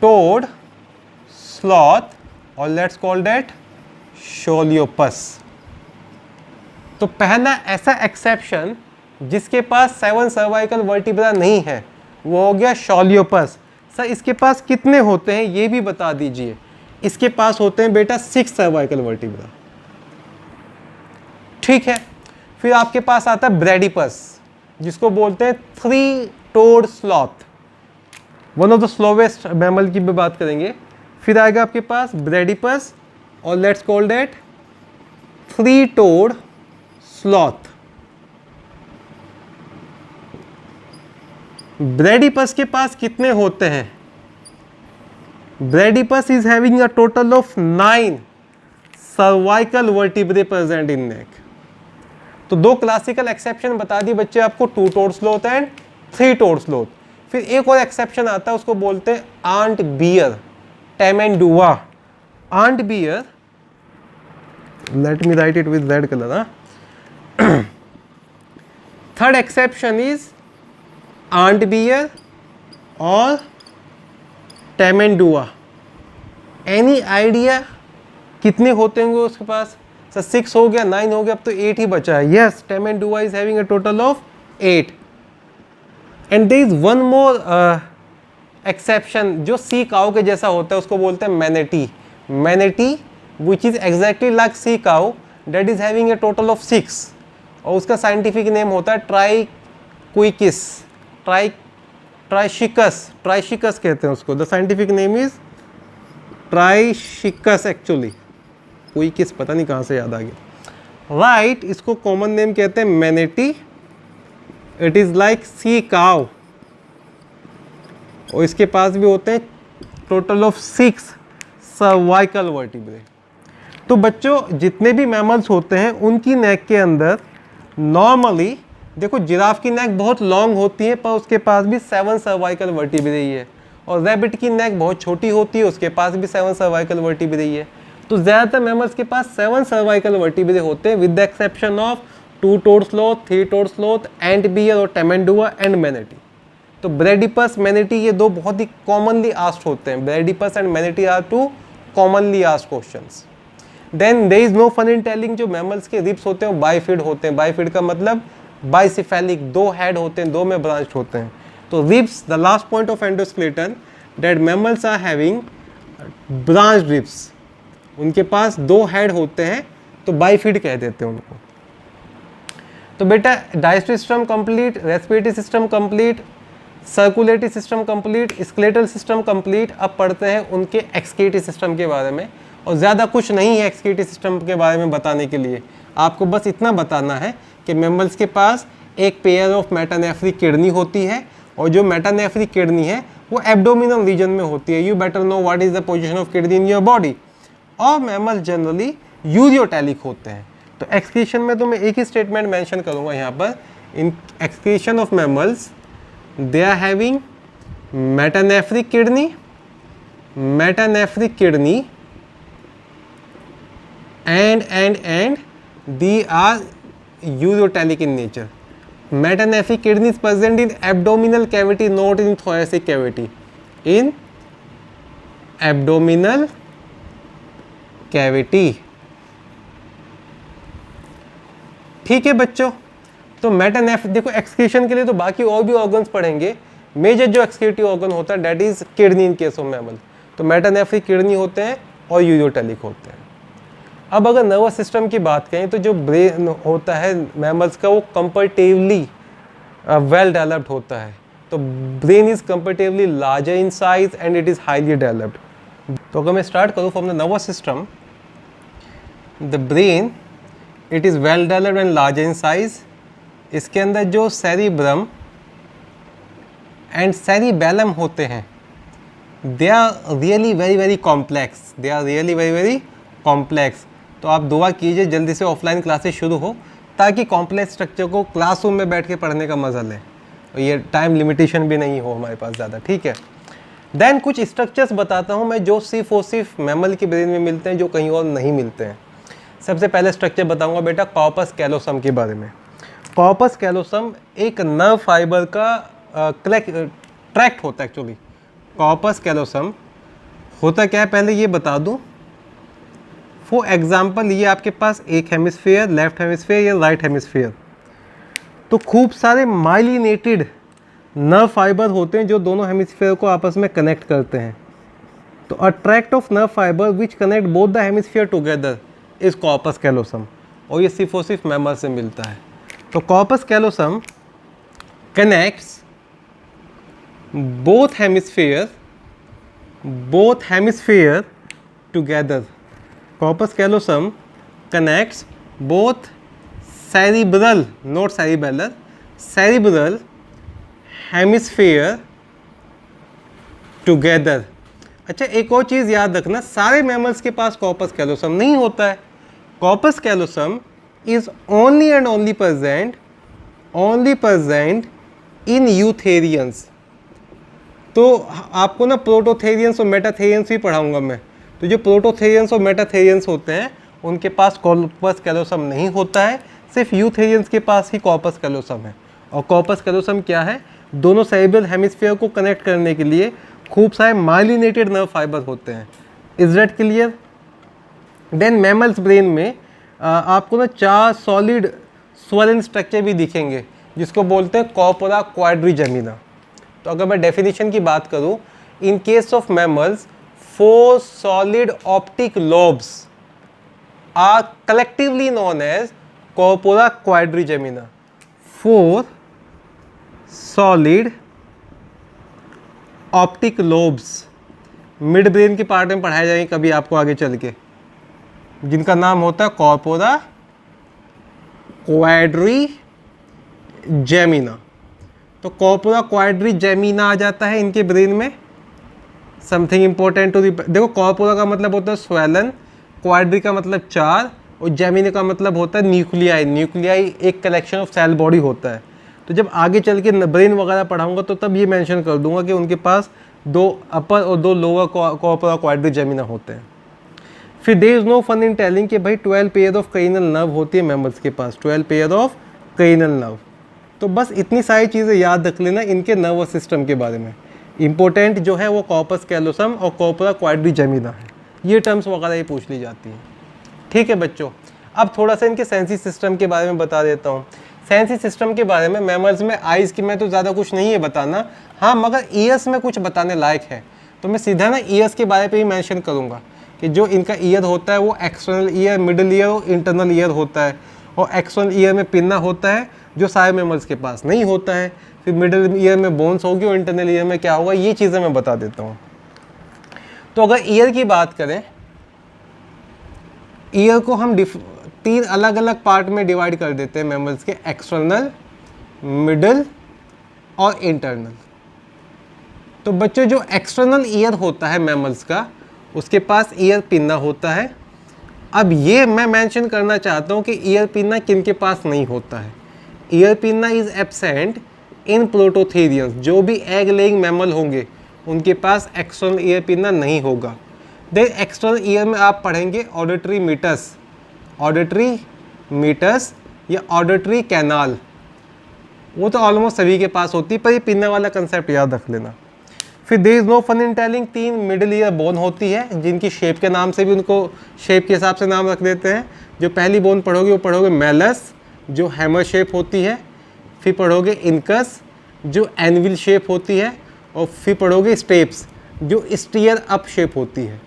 टोड स्लॉथ और लेट्स कॉल दैट शोलियोपस। तो पहला ऐसा एक्सेप्शन जिसके पास 7 सर्वाइकल वर्टिब्रा नहीं है वो हो गया शोलियोपस। सर इसके पास कितने होते हैं ये भी बता दीजिए। इसके पास होते हैं बेटा 6 सर्वाइकल वर्टिब्रा। ठीक है, फिर आपके पास आता है ब्रैडिपस जिसको बोलते हैं 3 toed sloth, one of the slowest mammal की भी बात करेंगे। फिर आएगा आपके पास ब्रैडिपस और let's call that 3 toed sloth. Bradypus के पास कितने होते हैं? Bradypus is having a total of 9 cervical vertebrae present in neck. तो 2 क्लासिकल एक्सेप्शन बता दी बच्चे आपको, 2 toed sloth and 3 toed sloth. फिर एक और एक्सेप्शन आता है उसको बोलते हैं ant bear, Tamandua. Ant bear, let me write it with red colour. Third exception is ant bear और टेमेंडुआ। एनी आइडिया कितने होते होंगे उसके पास? सर 6 हो गया, 9 हो गया, अब तो 8 ही बचा है। Yes, Tamandua is having a total of 8। And there is one more exception, जो सी काउ के जैसा होता है उसको बोलते हैं manatee. Manatee which is exactly like sea cow that is having a total of 6, और उसका साइंटिफिक नेम होता है ट्राइक्विकिस, ट्राइशिकस कहते हैं उसको. The scientific name is Trichechus actually, क्विकिस पता नहीं कहाँ से याद आ गया. राइट, इसको कॉमन नेम कहते हैं manatee. It is like sea cow, और इसके पास भी होते हैं टोटल ऑफ 6 सर्वाइकल वर्टिब्रे. तो बच्चों जितने भी मैमल्स होते हैं उनकी नेक के अंदर नॉर्मली देखो, जिराफ की नेक बहुत लॉन्ग होती है पर उसके पास भी 7 सर्वाइकल वर्टिब्रे ही है, और रैबिट की नेक बहुत छोटी होती है, उसके पास भी 7 सर्वाइकल वर्टिब्रे ही है. तो ज़्यादातर मैमल्स के पास 7 सर्वाइकल वर्टिब्रे होते हैं with the exception of 2-toed sloth, 3-toed sloth, ant bear और टेमेंडुआ एंड मैनेटी. तो ब्रेडिपस, मैनेटी ये दो बहुत ही कॉमनली आस्क्ड होते हैं. Bradypus and manatee are 2 commonly asked questions. Then there is no fun in telling, जो मैमल्स के ribs होते हैं वो बाइफिड होते हैं. बाइफिड का मतलब बाइसिफेलिक, 2 हेड होते हैं, 2 में ब्रांच्ड होते हैं. तो ribs, the last point of endoskeleton that mammals are having branched ribs, उनके पास 2 हेड होते हैं, तो बाइफिड कह देते हैं उनको. तो बेटा digestive system complete, respiratory system complete, circulatory system complete, skeletal system complete. अब पढ़ते हैं उनके एक्सक्रीटरी सिस्टम के बारे में. और ज़्यादा कुछ नहीं है एक्सक्रीटरी सिस्टम के बारे में बताने के लिए, आपको बस इतना बताना है कि मैमल्स के पास एक पेयर ऑफ मेटानेफ्रिक किडनी होती है, और जो मेटानेफ्रिक किडनी है वो एब्डोमिनल रीजन में होती है. You better know what is the position of kidney in your body. और मैमल जनरली यूरियोटैलिक होते हैं. तो एक्सक्रीशन में तो मैं एक ही स्टेटमेंट मेंशन करूंगा यहाँ पर. In excretion of mammals they are having metanephric kidney and they are urotelic in nature. Metanephric kidney is present in abdominal cavity, not in thoracic cavity. In abdominal cavity. ठीक है बच्चों, तो metanephric देखो excretion के लिए तो बाकी और भी ऑर्गन्स पढ़ेंगे. मेजर जो एक्सक्रीटिव ऑर्गन होता है that is kidney in case of mammal. तो मेटानेफ्रिक किडनी होते हैं और यूरोटेलिक होते हैं. अब अगर नर्वस सिस्टम की बात करें तो जो ब्रेन होता है मैमल्स का वो कंपैरेटिवली वेल डेवलप्ड होता है. तो brain is comparatively larger in size and it is highly developed. तो अगर मैं स्टार्ट करूँ from the nervous system, the brain it is well developed and larger in size. इसके अंदर जो सेरिब्रम एंड सेरिबेलम होते हैं they are really very complex. तो आप दुआ कीजिए जल्दी से ऑफलाइन क्लासेस शुरू हो ताकि कॉम्प्लेक्स स्ट्रक्चर को क्लासरूम में बैठ के पढ़ने का मज़ा लें, और ये टाइम लिमिटेशन भी नहीं हो हमारे पास ज़्यादा. ठीक है, देन कुछ स्ट्रक्चर्स बताता हूँ मैं जो सिर्फ मैमल के ब्रेन में मिलते हैं, जो कहीं और नहीं मिलते हैं. सबसे पहले स्ट्रक्चर बताऊँगा बेटा कॉर्पस कैलोसम के बारे में. कॉर्पस कैलोसम एक नर्व फाइबर का ट्रैक्ट होता है एक्चुअली. कॉर्पस कैलोसम होता क्या है पहले ये बता दूँ. फॉर एग्जाम्पल ये आपके पास एक हेमिस्फीयर, लेफ्ट हेमिस्फीयर या राइट हेमिस्फीयर, तो खूब सारे माइलिनेटेड नर्व फाइबर होते हैं जो दोनों हेमिस्फीयर को आपस में कनेक्ट करते हैं. तो a tract of nerve fibre which connect both the hemisphere together is corpus callosum, और ये सिर्फ मैमल से मिलता है. तो corpus callosum connects both hemisphere together. Corpus callosum connects both cerebral, not cerebellar, cerebral hemisphere together. अच्छा एक और चीज़ याद रखना, सारे मैमल्स के पास कॉर्पस कैलोसम नहीं होता है. Corpus callosum is only and only present in यूथेरियंस. तो आपको ना प्रोटोथेरियंस और मेटाथेरियंस भी पढ़ाऊंगा मैं. तो जो प्रोटोथेरियंस और मेटाथेरियंस होते हैं उनके पास कॉर्पस कैलोसम नहीं होता है, सिर्फ यूथेरियंस के पास ही कॉर्पस कैलोसम है. और कॉर्पस कैलोसम क्या है, दोनों सेरिब्रल हेमिस्फीयर को कनेक्ट करने के लिए खूब सारे माइलिनेटेड नर्व फाइबर होते हैं. Is that clear? Then mammals brain में आपको ना 4 सॉलिड स्वलन स्ट्रक्चर भी दिखेंगे. जिसको बोलते हैं कॉर्पोरा क्वाड्रिजेमिना। तो अगर मैं डेफिनेशन की बात करूं, in case of mammals 4 solid optic lobes are collectively known as corpora quadrigemina. 4 solid optic lobes mid brain के पार्ट में पढ़ाए जाएंगे कभी आपको आगे चल के, जिनका नाम होता है कॉर्पोरा क्वाड्रिजेमिना। तो कॉर्पोरा क्वाड्रिजेमिना आ जाता है इनके ब्रेन में। समथिंग इंपॉर्टेंट टू देखो, कॉर्पोरा का मतलब होता है स्वेलन, क्वाड्री का मतलब 4 और जेमिना का मतलब होता है न्यूक्लियाई। न्यूक्लियाई एक कलेक्शन ऑफ सेल बॉडी होता है। तो जब आगे चल के ब्रेन वगैरह पढ़ाऊंगा तो तब ये मेंशन कर दूंगा कि उनके पास 2 अपर और 2 लोअर कॉर्पोरा क्वाड्रिजेमिना होते हैं। फिर there is no fun in telling कि भाई 12 पेयर ऑफ क्रेनियल नर्व होती है मैमल्स के पास, 12 पेयर ऑफ क्रेनियल नर्व। तो बस इतनी सारी चीज़ें याद रख लेना इनके नर्वस सिस्टम के बारे में। इंपॉर्टेंट जो है वो कॉर्पस कैलोसम और कॉर्पोरा क्वाड्रिजेमिना है, ये टर्म्स वगैरह ही पूछ ली जाती हैं। ठीक है बच्चों, अब थोड़ा सा इनके सेंसी सिस्टम के बारे में बता देता हूँ। सेंसी सिस्टम के बारे में मैमल्स में आइज़ की मैं तो ज़्यादा कुछ नहीं है बताना, हाँ मगर ईयर्स में कुछ बताने लायक है। तो मैं सीधा ना ईयर्स के बारे पे ही मेंशन करूँगा कि जो इनका ईयर होता है वो एक्सटर्नल ईयर, मिडिल ईयर और इंटरनल ईयर होता है। और एक्सटर्नल ईयर में पिन्ना होता है जो सारे मैमल्स के पास नहीं होता है। फिर मिडिल ईयर में बोन्स होगी और इंटरनल ईयर में क्या होगा, ये चीज़ें मैं बता देता हूँ। तो अगर ईयर की बात करें, ईयर को हम 3 अलग अलग पार्ट में डिवाइड कर देते हैं मैमल्स के, एक्सटर्नल, मिडिल और इंटरनल। तो बच्चों जो एक्सटर्नल ईयर होता है मैमल्स का, उसके पास ईयर पिन्ना होता है। अब ये मैं मेंशन करना चाहता हूँ कि ईयर पिन्ना किन के पास नहीं होता है। Ear pinna is absent in prototherians, जो भी एग लेइंग मैमल होंगे उनके पास एक्सटर्नल ईयर पिन्ना नहीं होगा। देन एक्सटर्नल ईयर में आप पढ़ेंगे ऑडिटरी मीटस, ऑडिटरी मीटस या ऑडिटरी कैनाल, वो तो ऑलमोस्ट सभी के पास होती है, पर ये पिन्ना वाला कंसेप्ट याद रख लेना। फिर there is no fun in telling, 3 middle ear bone होती है, जिनकी शेप के नाम से भी उनको शेप के हिसाब से नाम रख देते हैं। जो पहली बोन पढ़ोगे वो पढ़ोगे मेलस, जो हैमर शेप होती है। फिर पढ़ोगे इनकस, जो एनविल शेप होती है। और फिर पढ़ोगे स्टेप्स, जो स्टीयर अप शेप होती है।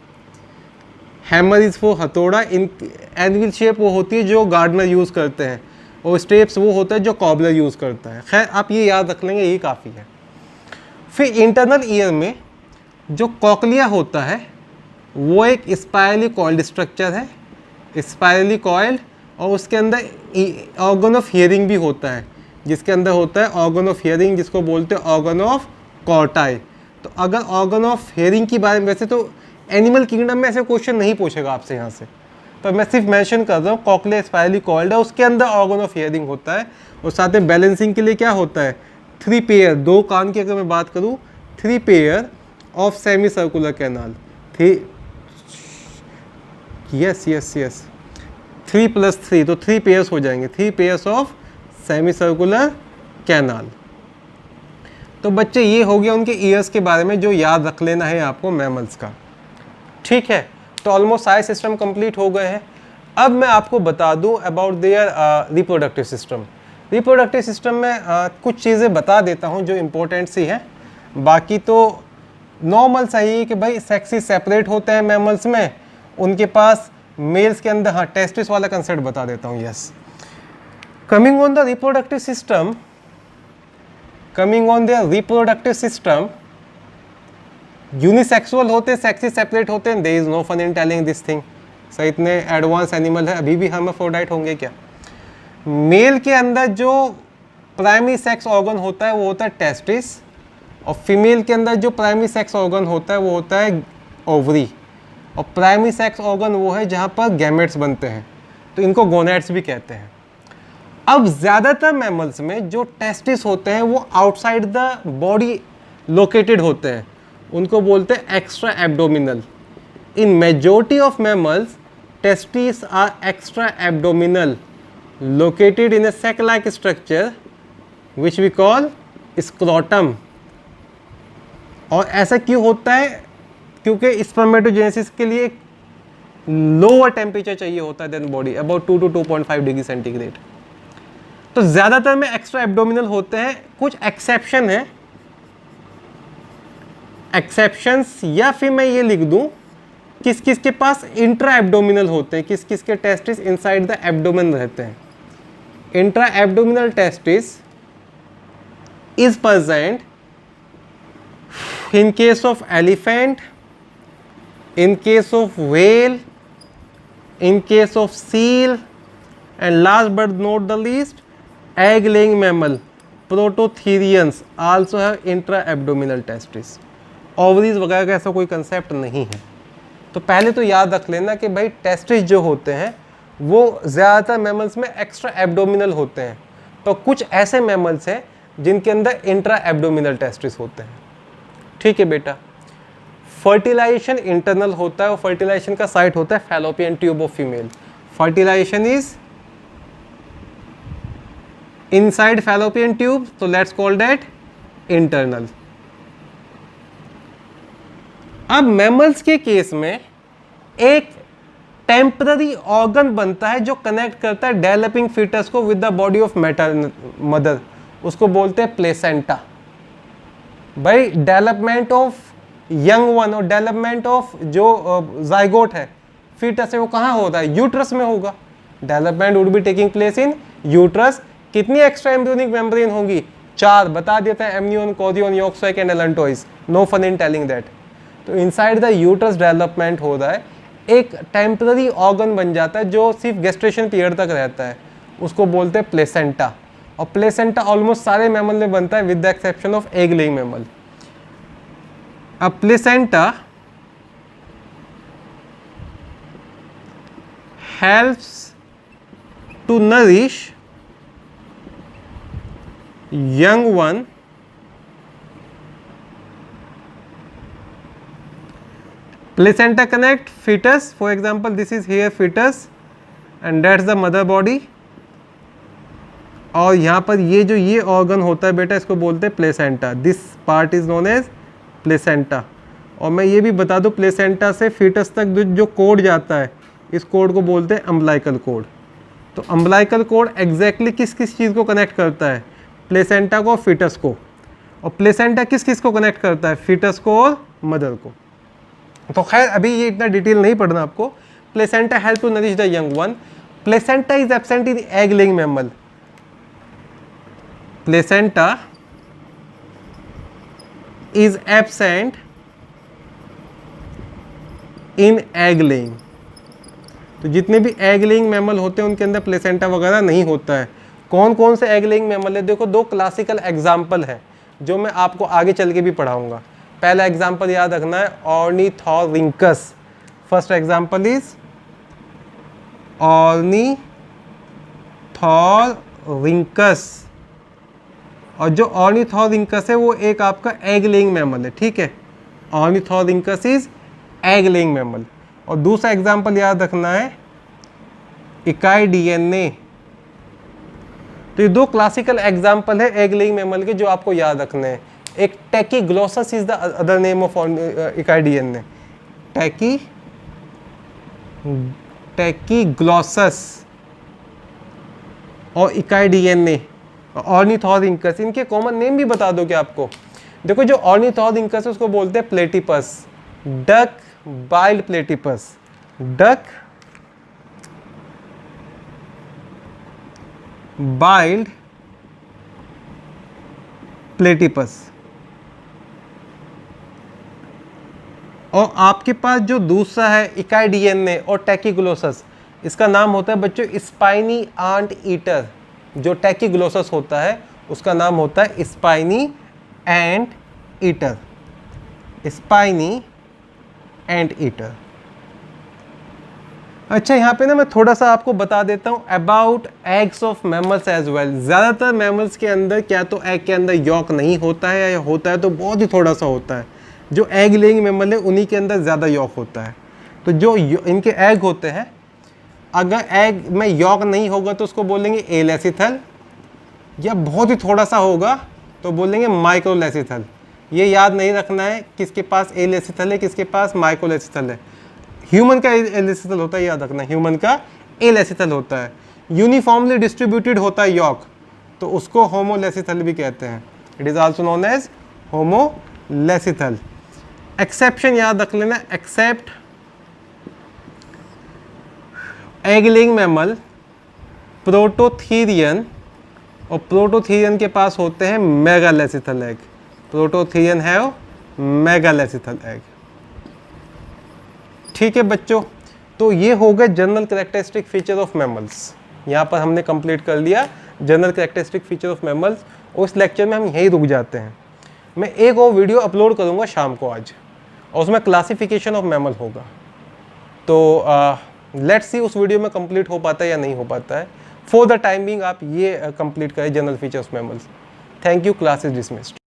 हैमर इज फॉर हथौड़ा, एनविल शेप वो होती है जो गार्डनर यूज़ करते हैं, और स्टेप्स वो होता है जो कॉबलर यूज़ करता है। खैर आप ये याद रख लेंगे, यही काफ़ी है। फिर इंटरनल ईयर में जो कॉकलिया होता है वो एक स्पायरली कॉइल्ड स्ट्रक्चर है, स्पायरली कॉइल्ड, और उसके अंदर ऑर्गन ऑफ हियरिंग भी होता है, जिसके अंदर होता है ऑर्गन ऑफ हियरिंग, जिसको बोलते हैं ऑर्गन ऑफ कॉर्टाई। तो अगर ऑर्गन ऑफ हियरिंग की बारे में, वैसे तो एनिमल किंगडम में ऐसे क्वेश्चन नहीं पूछेगा आपसे यहाँ से, पर मैं सिर्फ मेंशन कर रहा हूँ कॉकलिया स्पायरली कॉइल्ड है, उसके अंदर ऑर्गन ऑफ हियरिंग होता है। और साथ में बैलेंसिंग के लिए क्या होता है, 3 पेयर, 2 कान की अगर मैं बात करूँ, 3 pair of semi circular canal, 3 + 3 तो 3 पेयर्स हो जाएंगे, 3 pairs of semi circular canal. तो बच्चे ये हो गया उनके ईयर्स के बारे में जो याद रख लेना है आपको मैमल्स का। ठीक है, तो ऑलमोस्ट सारे सिस्टम कंप्लीट हो गए हैं। अब मैं आपको बता दूं about their reproductive system. Reproductive system में कुछ चीज़ें बता देता हूं जो इम्पोर्टेंट सी हैं, बाकी तो नॉर्मल सही है कि भाई सेक्सेस सेपरेट होते हैं मैमल्स में, उनके पास मेल्स के अंदर, हाँ टेस्टिस वाला कंसेप्ट बता देता हूँ। Yes, coming on the reproductive system, unisexual होते हैं, सेक्सेस सेपरेट होते हैं, there is no fun in telling this thing. Sir इतने एडवांस एनिमल है, अभी भी हर्माफ्रोडाइट होंगे क्या? मेल के अंदर जो प्राइमरी सेक्स ऑर्गन होता है वो होता है टेस्टिस, और फीमेल के अंदर जो प्राइमरी सेक्स ऑर्गन होता है वो होता है ओवरी। और प्राइमरी सेक्स ऑर्गन वो है जहाँ पर गैमेट्स बनते हैं, तो इनको गोनेड्स भी कहते हैं। अब ज़्यादातर मैमल्स में जो टेस्टिस होते हैं वो आउटसाइड द बॉडी लोकेटेड होते हैं, उनको बोलते हैं extra abdominal. In majority of mammals testis are extra abdominal located in a sac-like structure which we call scrotum। और ऐसा क्यों होता है? क्योंकि स्पर्मेटोजेनेसिस के लिए लोअर टेम्परेचर चाहिए होता है then body, about 2 to 2.5 degree centigrade. तो ज़्यादातर में एक्स्ट्रा एब्डोमिनल होते हैं, कुछ एक्सेप्शन है, एक्सेप्शंस, या फिर मैं ये लिख दूं किस किस के पास इंट्रा एब्डोमिनल होते हैं, किस किस के टेस्टिस इनसाइड द एब्डोमेन रहते हैं। Intra abdominal testis is present in case of elephant, in case of whale, in case of seal, and last but not the least, egg laying mammal prototherians also have intra-abdominal testis. Ovaries वगैरह का ऐसा कोई concept नहीं है। तो पहले तो याद रख लेना कि भाई टेस्टिस जो होते हैं वो ज़्यादातर मैमल्स में एक्स्ट्रा एब्डोमिनल होते हैं, तो कुछ ऐसे मैमल्स हैं जिनके अंदर इंट्रा एब्डोमिनल टेस्टिस होते हैं। ठीक है बेटा। फर्टिलाइजेशन इंटरनल होता है और फर्टिलाइजेशन का साइट होता है fallopian tube of female. Fertilization is inside fallopian tube, तो लेट्स कॉल दैट इंटरनल। अब मैमल्स के केस में एक टेम्पररी ऑर्गन बनता है जो कनेक्ट करता है डेवलपिंग फीटस को with the body of mother, उसको बोलते हैं प्लेसेंटा। भाई डेवलपमेंट ऑफ यंग वन और डेवलपमेंट ऑफ जो जाइगोट है, फीटस है, वो कहाँ होता है? यूट्रस में होगा। Development would be taking place in uterus. कितनी एक्स्ट्रा एम्ब्रियोनिक मेम्ब्रेन होंगी? 4 बता देते हैं, amnion, chorion, yolk sac and allantois. No fun in telling that. तो इनसाइड द यूट्रस डेवलपमेंट हो रहा है, एक टेम्पररी ऑर्गन बन जाता है जो सिर्फ गेस्ट्रेशन पीरियड तक रहता है, उसको बोलते हैं प्लेसेंटा। और प्लेसेंटा ऑलमोस्ट सारे मैमल में बनता है with the exception of egg laying mammal. अब placenta helps to nourish young one placenta connect fetus, for example this is here fetus and that's the mother body, और यहाँ पर ये जो ये ऑर्गन होता है बेटा इसको बोलते हैं placenta. This part is known as placenta. और मैं ये भी बता दूँ प्लेसेंटा से फीटस तक जो कोड जाता है इस कोड को बोलते हैं अम्बलाइकल कोड। तो अम्बलाइकल कोड एग्जैक्टली किस किस चीज़ को कनेक्ट करता है? प्लेसेंटा को, फीटस को। और प्लेसेंटा किस किस को कनेक्ट करता है? फीटस को और मदर को। तो खैर अभी ये इतना डिटेल नहीं पढ़ना आपको। Placenta help to nourish the young one. Placenta is absent in egg laying mammal. Placenta is absent in egg laying. तो जितने भी एग लेइंग मैमल होते हैं उनके अंदर प्लेसेंटा वगैरह नहीं होता है। कौन कौन से एग लेइंग मैमल है? देखो 2 क्लासिकल एग्जाम्पल है जो मैं आपको आगे चल के भी पढ़ाऊंगा। पहला एग्जाम्पल याद रखना है, ornithorhynchus. First example is ornithorhynchus. और जो ऑर्निथोरिंकस है वो एक आपका एग लेइंग मैमल है। ठीक है, ornithorhynchus is egg laying mammal. और दूसरा एग्जाम्पल याद रखना है इकाइडियने। तो ये 2 क्लासिकल एग्जाम्पल है एग लेइंग मैमल के जो आपको याद रखने हैं। एक Tachyglossus is the other name of echidnae. Tachyglossus और इकाइडियने, ऑर्निथोरिंकस, इनके कॉमन नेम भी बता दो क्या आपको? देखो जो ऑर्निथोरिंकस है उसको बोलते हैं platypus, duck billed platypus, duck billed platypus. और आपके पास जो दूसरा है इकाइडियने और टैकीग्लोसस, इसका नाम होता है बच्चों स्पाइनी आंट ईटर। जो टैकीग्लोसस होता है उसका नाम होता है spiny anteater, spiny anteater. अच्छा यहाँ पे ना मैं थोड़ा सा आपको बता देता हूँ about eggs of mammals as well. ज़्यादातर मैमल्स के अंदर क्या तो एग के अंदर यॉक नहीं होता है, या होता है तो बहुत ही थोड़ा सा होता है। जो एग लेइंग मैमल है उन्हीं के अंदर ज़्यादा यॉक होता है। तो जो इनके एग होते हैं, अगर एग में यॉक नहीं होगा तो उसको बोलेंगे एलेसिथल, या बहुत ही थोड़ा सा होगा तो बोलेंगे माइक्रोलेसिथल। ये याद नहीं रखना है किसके पास एलेसिथल है, किसके पास माइक्रोलेसिथल है। ह्यूमन का एलेसिथल होता है, याद रखना, ह्यूमन का एलेसिथल होता है। यूनिफॉर्मली डिस्ट्रीब्यूटेड होता है यॉक, तो उसको होमोलेसिथल भी कहते हैं। It is also known as homolecithal. Exception याद रख लेना, except egg laying mammal, prototherian, और प्रोटोथीरियन के पास होते हैं megalecithal egg. Prototherian have megalecithal egg. ठीक है बच्चों, तो ये हो गए general characteristic feature of mammals. यहाँ पर हमने कंप्लीट कर लिया general characteristic feature of mammals, और इस लेक्चर में हम यहीं रुक जाते हैं। मैं एक और वीडियो अपलोड करूँगा शाम को आज, और उसमें क्लासिफिकेशन ऑफ मैमल होगा। तो लेट्स सी उस वीडियो में कंप्लीट हो पाता है या नहीं हो पाता है। फॉर द टाइम बिंग आप ये कंप्लीट करें general features mammals. Thank you, class is dismissed.